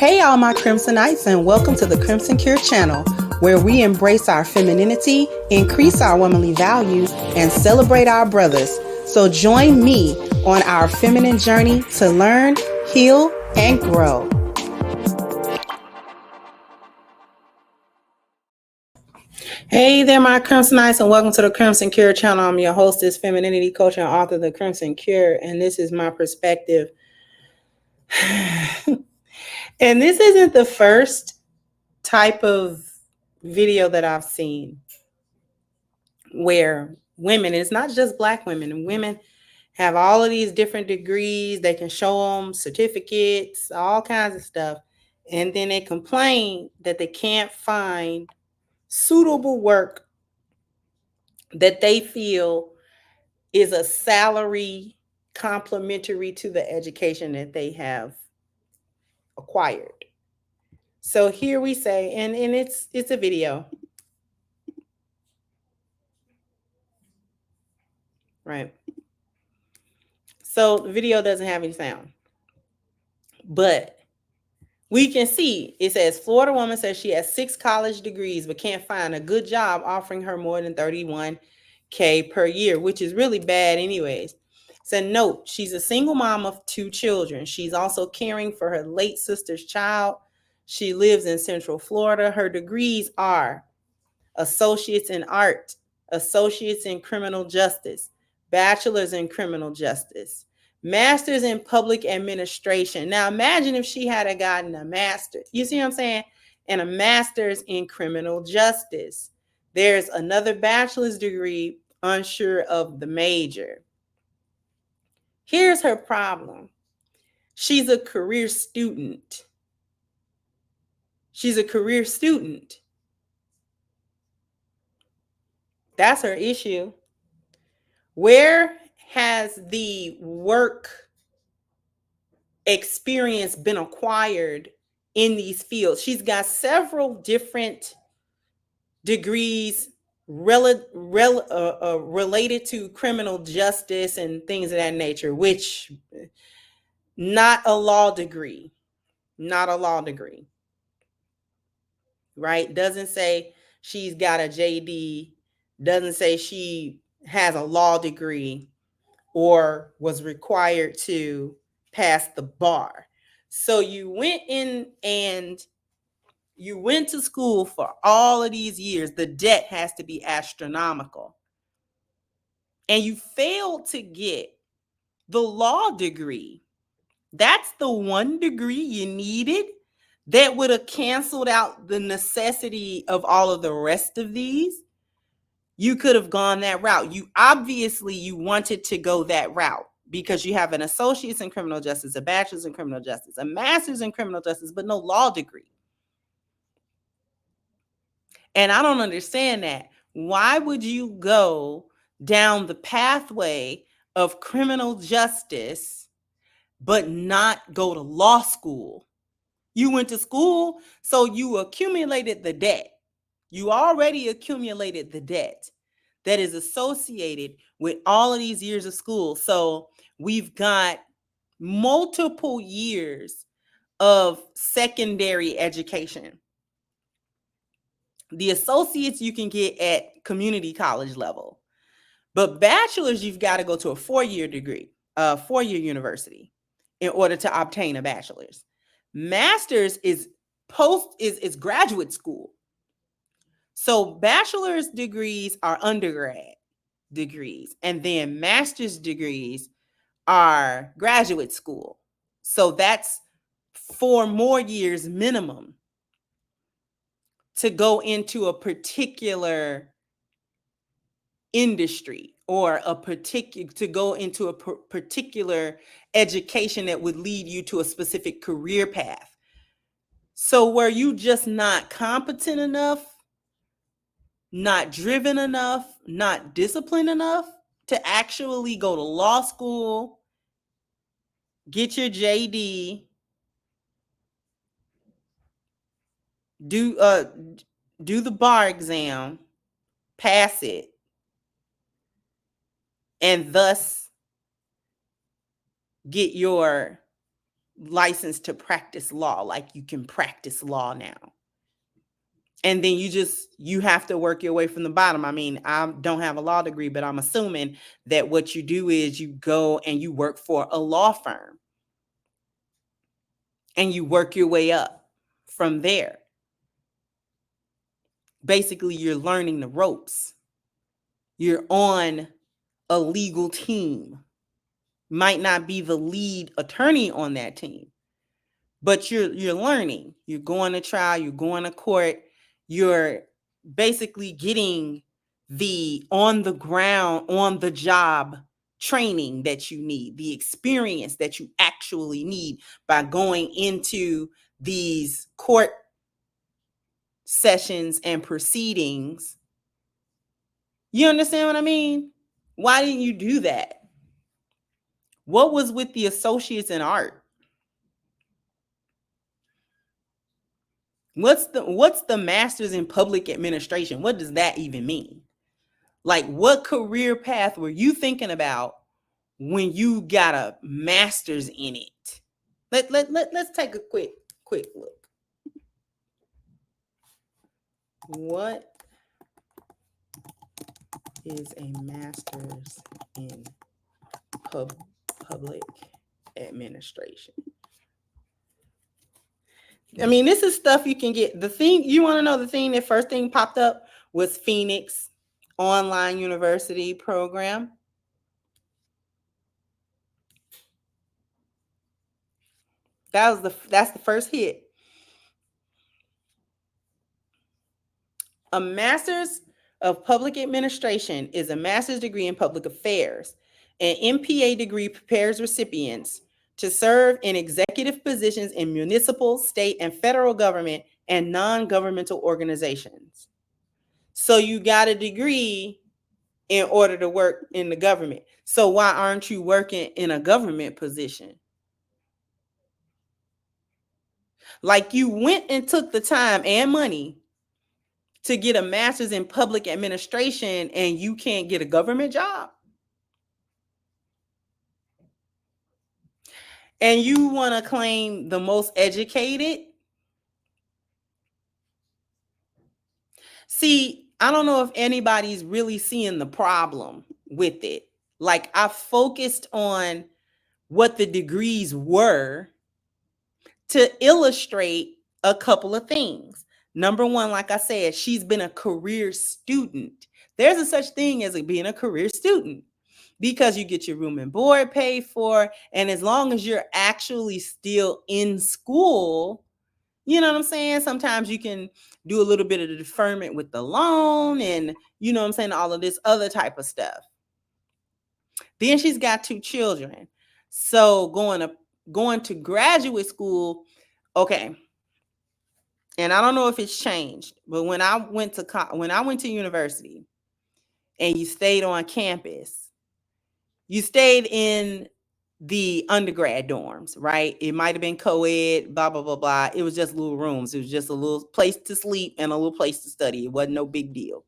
Hey, all my Crimsonites, and welcome to the Crimson Cure channel, where we embrace our femininity, increase our womanly values, and celebrate our brothers. So join me on our feminine journey to learn, heal, and grow. Hey there, my Crimsonites, and welcome to the Crimson Cure channel. I'm your hostess, femininity coach, and author of the Crimson Cure, and this is my perspective. And this isn't the first type of video that I've seen where women, it's not just Black women, and women have all of these different degrees. They can show them certificates, all kinds of stuff. And then they complain that they can't find suitable work that they feel is a salary complementary to the education that they have acquired. So here we say, and it's a video, right? So the video doesn't have any sound, but we can see it says Florida woman says she has 6 college degrees but can't find a good job offering her more than $31K per year, which is really bad anyways. So note, she's a single mom of 2 children. She's also caring for her late sister's child. She lives in Central Florida. Her degrees are associates in art, associates in criminal justice, bachelor's in criminal justice, master's in public administration. Now imagine if she had gotten a master's, you see what I'm saying? And a master's in criminal justice. There's another bachelor's degree, unsure of the major. Here's her problem. She's a career student. She's a career student. That's her issue. Where has the work experience been acquired in these fields? She's got several different degrees related to criminal justice and things of that nature, which not a law degree, right? Doesn't say she's got a JD, doesn't say she has a law degree or was required to pass the bar. So you went in and you went to school for all of these years. The debt has to be astronomical. And you failed to get the law degree. That's the one degree you needed that would have canceled out the necessity of all of the rest of these. You could have gone that route. You wanted to go that route because you have an associate's in criminal justice, a bachelor's in criminal justice, a master's in criminal justice, but no law degree. And I don't understand that. Why would you go down the pathway of criminal justice but not go to law school? You went to school, so you accumulated the debt. You already accumulated the debt that is associated with all of these years of school. So we've got multiple years of secondary education. The associates you can get at community college level, but bachelor's, you've got to go to a 4-year degree, a 4-year university in order to obtain a bachelor's. Master's is graduate school. So bachelor's degrees are undergrad degrees, and then master's degrees are graduate school. So that's 4 more years minimum to go into a particular industry or to go into a particular education that would lead you to a specific career path. So were you just not competent enough, not driven enough, not disciplined enough to actually go to law school, get your JD, do the bar exam, pass it, and thus get your licensed to practice law. Like you can practice law now. And then you have to work your way from the bottom. I mean, I don't have a law degree, but I'm assuming that what you do is you go and you work for a law firm and you work your way up from there. Basically, you're learning the ropes. You're on a legal team. Might not be the lead attorney on that team, but you're learning. You're going to trial, you're going to court, you're basically getting the on the ground, on the job training that you need, the experience that you actually need by going into these court sessions and proceedings. You understand what I mean? Why didn't you do that? What was with the associates in art? What's the master's in public administration? What does that even mean? Like, what career path were you thinking about when you got a master's in it? Let's take a quick look. What is a master's in public administration? I mean, this is stuff you can get. The thing you want to know, the first thing popped up was Phoenix Online University program. That's the first hit. A master's of public administration is a master's degree in public affairs. An MPA degree prepares recipients to serve in executive positions in municipal, state, and federal government and non-governmental organizations. So you got a degree in order to work in the government. So why aren't you working in a government position? Like, you went and took the time and money to get a master's in public administration and you can't get a government job? And you want to claim the most educated? See, I don't know if anybody's really seeing the problem with it. Like, I focused on what the degrees were to illustrate a couple of things. Number one, like I said, she's been a career student. There's a such thing as being a career student, because you get your room and board paid for. And as long as you're actually still in school, you know what I'm saying? Sometimes you can do a little bit of the deferment with the loan and, you know what I'm saying, all of this other type of stuff. Then she's got 2 children. So going to graduate school, okay. And I don't know if it's changed, but when I went to university and you stayed on campus, you stayed in the undergrad dorms, right? It might have been co-ed, blah, blah, blah, blah. It was just little rooms. It was just a little place to sleep and a little place to study. It wasn't no big deal.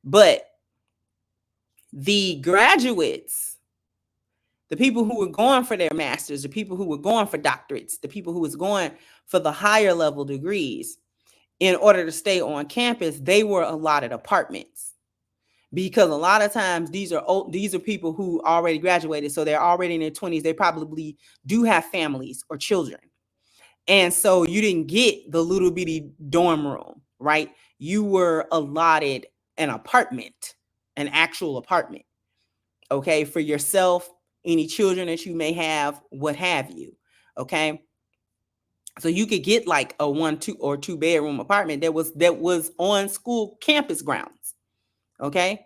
But the graduates, the people who were going for their masters, the people who were going for doctorates, the people who was going for the higher level degrees, in order to stay on campus, they were allotted apartments. Because a lot of times these are people who already graduated, so they're already in their 20s. They probably do have families or children. And so you didn't get the little bitty dorm room, right? You were allotted an apartment, an actual apartment, okay, for yourself, any children that you may have, what have you, okay? So you could get like a 1, 2, or 2 bedroom apartment that was on school campus grounds, okay?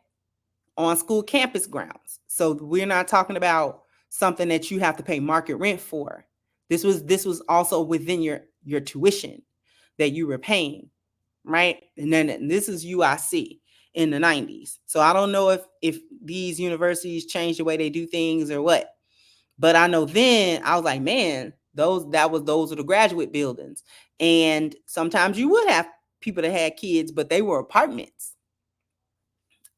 On school campus grounds. So we're not talking about something that you have to pay market rent for. This was also within your tuition that you were paying, right? And then this is UIC in the 90s. So I don't know if these universities change the way they do things or what. But I know then I was like, man, those are the graduate buildings. And sometimes you would have people that had kids, but they were apartments.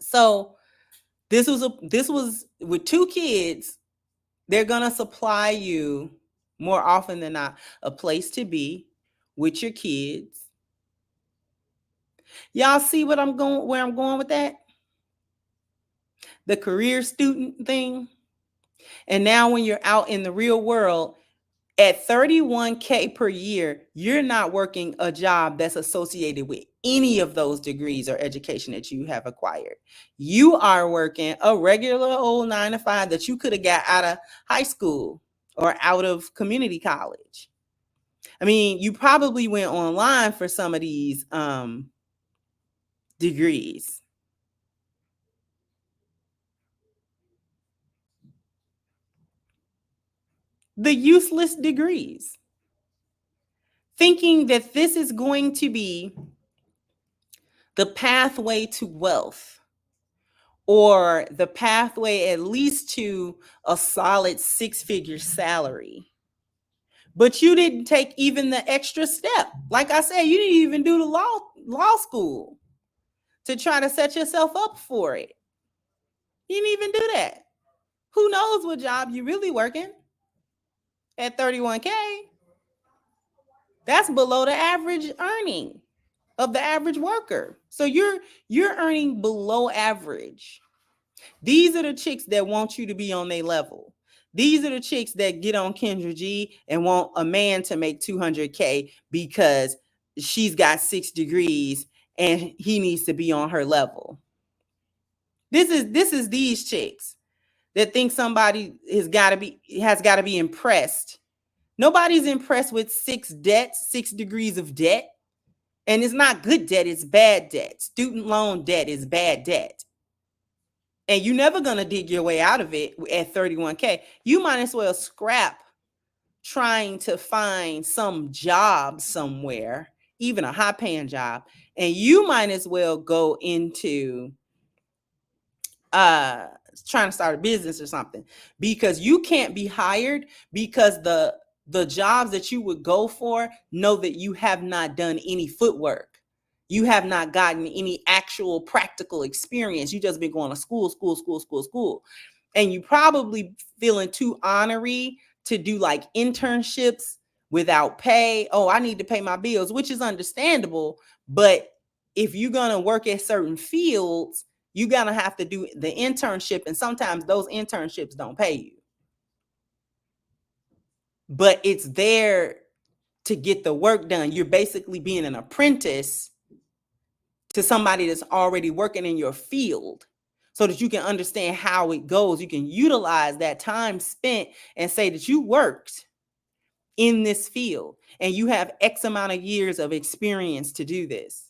So this was with 2 kids. They're gonna supply you more often than not, a place to be with your kids. Y'all see what I'm going, where I'm going with that? The career student thing. And now when you're out in the real world, at 31K per year, you're not working a job that's associated with any of those degrees or education that you have acquired. You are working a regular old 9 to 5 that you could have got out of high school or out of community college. I mean, you probably went online for some of these degrees. The useless degrees. Thinking that this is going to be the pathway to wealth, or the pathway at least to a solid 6-figure salary. But you didn't take even the extra step. Like I said, you didn't even do the law school to try to set yourself up for it. You didn't even do that. Who knows what job you really working at 31K? That's below the average earning of the average worker. So you're earning below average. These are the chicks that want you to be on their level. These are the chicks that get on Kendra G and want a man to make 200K because she's got 6 degrees and he needs to be on her level. This is these chicks that think somebody has got to be impressed. Nobody's impressed with 6 degrees of debt. And it's not good debt, it's bad debt. Student loan debt is bad debt. And you're never going to dig your way out of it at 31K. You might as well scrap trying to find some job somewhere, even a high paying job. And you might as well go into trying to start a business or something, because you can't be hired because the jobs that you would go for know that you have not done any footwork. You have not gotten any actual practical experience. You just been going to school. And you probably feeling too honorary to do like internships without pay. Oh, I need to pay my bills, which is understandable. But if you're going to work at certain fields, you're going to have to do the internship. And sometimes those internships don't pay you. But it's there to get the work done. You're basically being an apprentice to somebody that's already working in your field, so that you can understand how it goes. You can utilize that time spent and say that you worked in this field and you have X amount of years of experience to do this.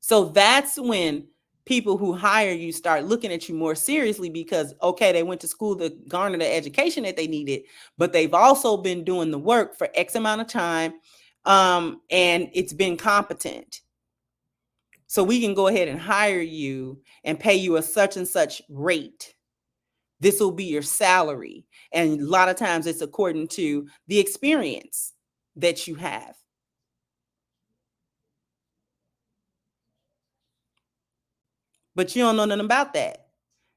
So that's when people who hire you start looking at you more seriously, because, okay, they went to school to garner the education that they needed, but they've also been doing the work for X amount of time, and it's been competent. So we can go ahead and hire you and pay you a such and such rate. This will be your salary. And a lot of times it's according to the experience that you have. But you don't know nothing about that,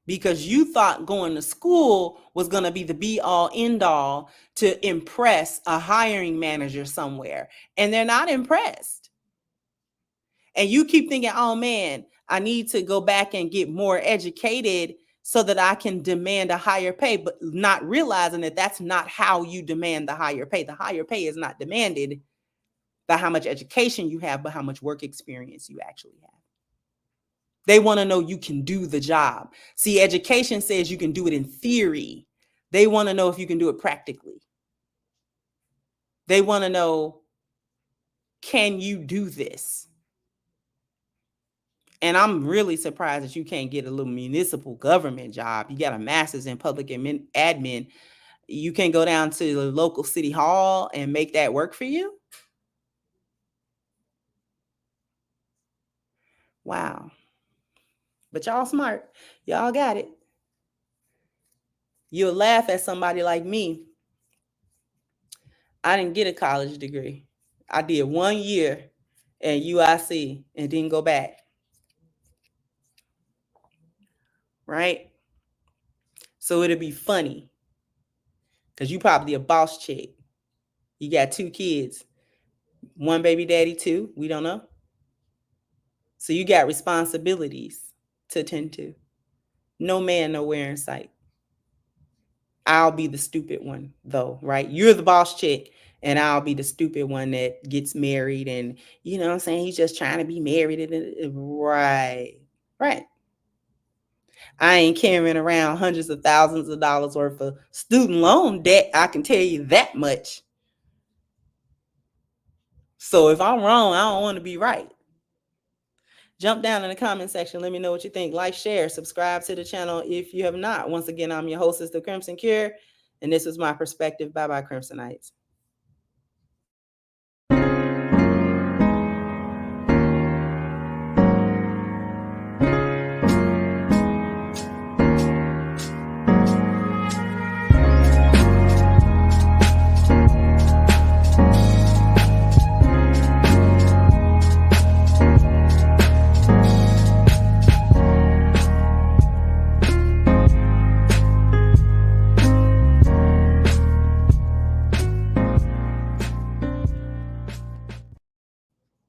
because you thought going to school was going to be the be all end all to impress a hiring manager somewhere. And they're not impressed. And you keep thinking, oh man, I need to go back and get more educated so that I can demand a higher pay, but not realizing that that's not how you demand the higher pay. The higher pay is not demanded by how much education you have, but how much work experience you actually have. They want to know you can do the job. See, education says you can do it in theory. They want to know if you can do it practically. They want to know, can you do this? And I'm really surprised that you can't get a little municipal government job. You got a master's in public admin. You can go down to the local city hall and make that work for you? Wow. But y'all smart. Y'all got it. You'll laugh at somebody like me. I didn't get a college degree. I did 1 year at UIC and didn't go back. Right? So it'd be funny Because you probably a boss chick. You got 2 kids. One baby daddy, 2. We don't know. So you got responsibilities to tend to. No man nowhere in sight. I'll be the stupid one, though, right? You're the boss chick, and I'll be the stupid one that gets married, and you know what I'm saying? He's just trying to be married. Right. Right. I ain't carrying around hundreds of thousands of dollars worth of student loan debt. I can tell you that much. So if I'm wrong, I don't want to be right. Jump down in the comment section. Let me know what you think. Like, share, subscribe to the channel if you have not. Once again, I'm your hostess, The Crimson Cure, and this was my perspective. Bye-bye, Crimsonites.